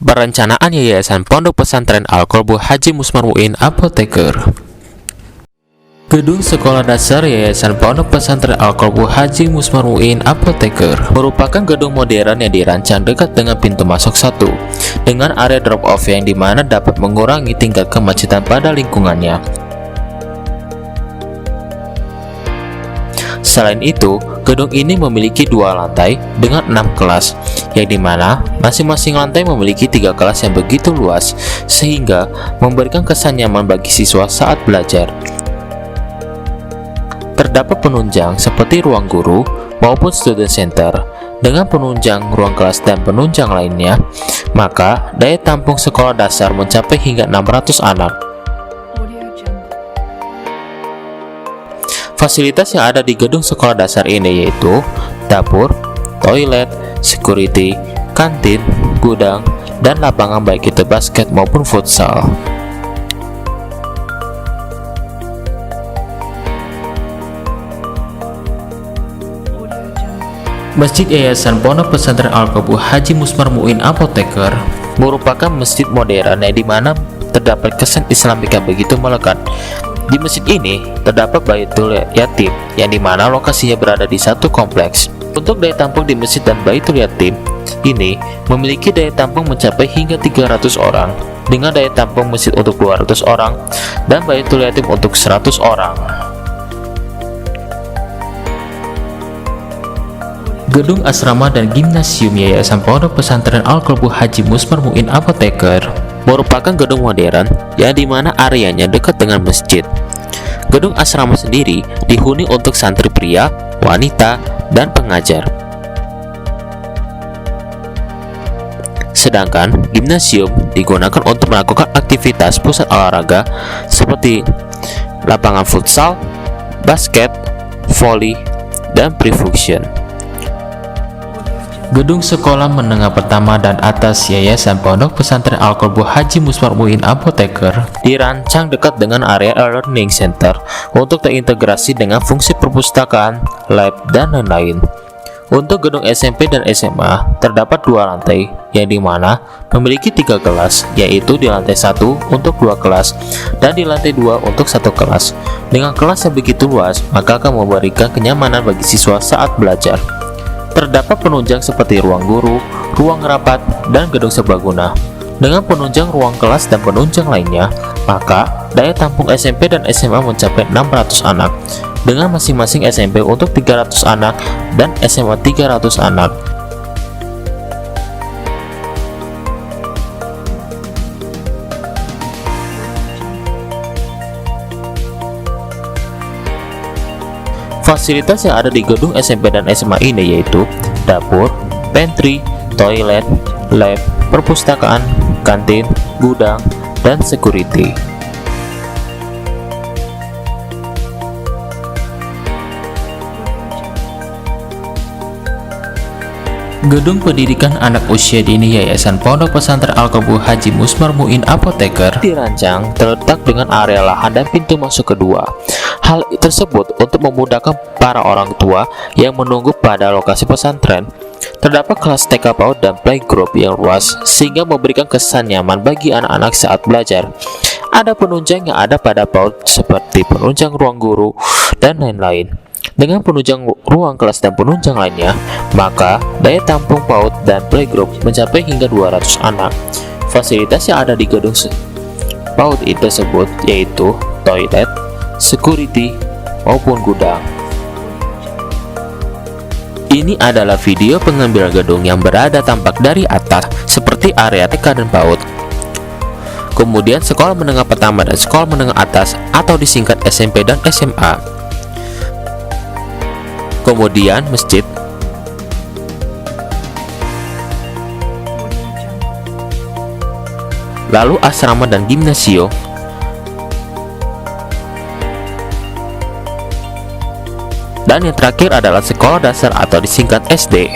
Perencanaan Yayasan Pondok Pesantren Al-Qalbu Haji Musmar Muin Apoteker. Gedung Sekolah Dasar Yayasan Pondok Pesantren Al-Qalbu Haji Musmar Muin Apoteker merupakan gedung modern yang dirancang dekat dengan pintu masuk 1 dengan area drop off yang dimana dapat mengurangi tingkat kemacetan pada lingkungannya. Selain itu, gedung ini memiliki 2 lantai dengan 6 kelas, yang dimana masing-masing lantai memiliki 3 kelas yang begitu luas, sehingga memberikan kesan nyaman bagi siswa saat belajar. Terdapat penunjang seperti ruang guru maupun student center. Dengan penunjang ruang kelas dan penunjang lainnya, maka daya tampung sekolah dasar mencapai hingga 600 anak. Fasilitas yang ada di gedung sekolah dasar ini yaitu dapur, toilet, security, kantin, gudang, dan lapangan baik itu basket maupun futsal. Masjid Yayasan Pondok Pesantren Al-Qalbu Haji Musmar Muin Apoteker merupakan masjid modern yang dimana terdapat kesan Islamika begitu melekat. Di masjid ini terdapat Baitul Yatim yang dimana lokasinya berada di satu kompleks. Untuk daya tampung di masjid dan Baitul Yatim ini memiliki daya tampung mencapai hingga 300 orang dengan daya tampung masjid untuk 200 orang dan Baitul Yatim untuk 100 orang. Gedung asrama dan gimnasium Yayasan Pondok Pesantren Al-Qalbu Haji Musmar Muin Apoteker merupakan gedung modern yang dimana areanya dekat dengan masjid. Gedung asrama sendiri dihuni untuk santri pria, wanita, dan pengajar. Sedangkan gimnasium digunakan untuk melakukan aktivitas pusat olahraga seperti lapangan futsal, basket, voli, dan pre-function. Gedung Sekolah Menengah Pertama dan Atas Yayasan Pondok Pesantren Al-Qalbu Haji Musmar Muin Apoteker dirancang dekat dengan area learning center untuk terintegrasi dengan fungsi perpustakaan, lab, dan lain-lain. Untuk gedung SMP dan SMA terdapat 2 lantai yang dimana memiliki 3 kelas, yaitu di lantai 1 untuk 2 kelas dan di lantai 2 untuk 1 kelas. Dengan kelas yang begitu luas, maka akan memberikan kenyamanan bagi siswa saat belajar. Terdapat penunjang seperti ruang guru, ruang rapat, dan gedung serbaguna. Dengan penunjang ruang kelas dan penunjang lainnya, maka daya tampung SMP dan SMA mencapai 600 anak, dengan masing-masing SMP untuk 300 anak dan SMA 300 anak. Fasilitas yang ada di gedung SMP dan SMA ini yaitu dapur, pantry, toilet, lab, perpustakaan, kantin, gudang, dan security. Gedung Pendidikan Anak Usia Dini Yayasan Pondok Pesantren Al-Qalbu Haji Musmar Muin Apoteker dirancang terletak dengan area lahan dan pintu masuk kedua. Hal tersebut untuk memudahkan para orang tua yang menunggu pada lokasi pesantren. Terdapat kelas TK PAUD dan playgroup yang luas sehingga memberikan kesan nyaman bagi anak-anak saat belajar. Ada penunjang yang ada pada PAUD seperti penunjang ruang guru dan lain-lain. Dengan penunjang ruang kelas dan penunjang lainnya, maka daya tampung PAUD dan playgroup mencapai hingga 200 anak. Fasilitas yang ada di gedung PAUD tersebut yaitu toilet, security, maupun gudang. Ini adalah video pengambilan gedung yang berada tampak dari atas seperti area TK dan PAUD. Kemudian sekolah menengah pertama dan sekolah menengah atas atau disingkat SMP dan SMA. Kemudian masjid, lalu asrama dan gimnasium, dan yang terakhir adalah sekolah dasar atau disingkat SD.